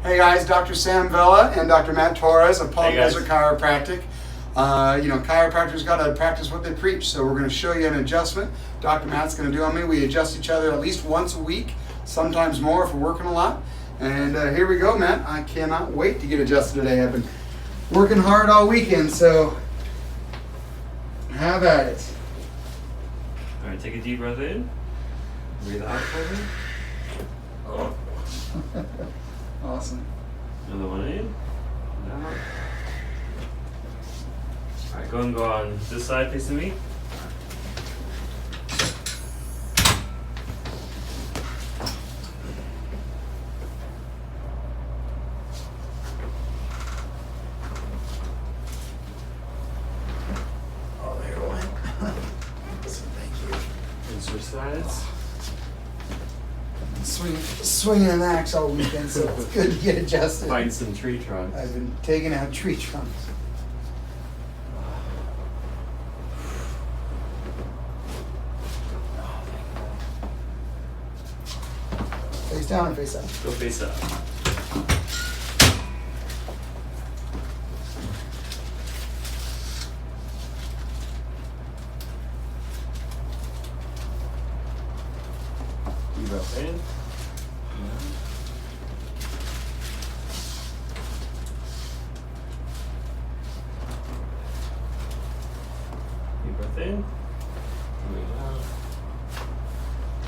Hey guys, Dr. Sam Vella and Dr. Matt Torres of Palm Hey guys. Desert Chiropractic. Chiropractors got to practice what they preach, so we're going to show you an adjustment Dr. Matt's going to do on me. We adjust each other at least once a week, sometimes more if we're working a lot. And here we go, Matt. I cannot wait to get adjusted today. I've been working hard all weekend, so have at it. All right, take a deep breath in. Breathe out for me. Oh. Awesome. Another one in. Out. All right, go and go on this side facing me. Oh, there it went. Thank you. And switch sides. Swinging an axe all weekend, so it's good to get adjusted. Find some tree trunks. I've been taking out tree trunks. Face down and face up. Go face up. Deep breath in. Deep breath in. Breathe out.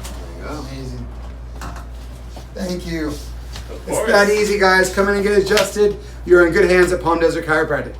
There you go. Amazing. Thank you. Of It's course. that easy, guys. Come in and get adjusted. You're in good hands at Palm Desert Chiropractic.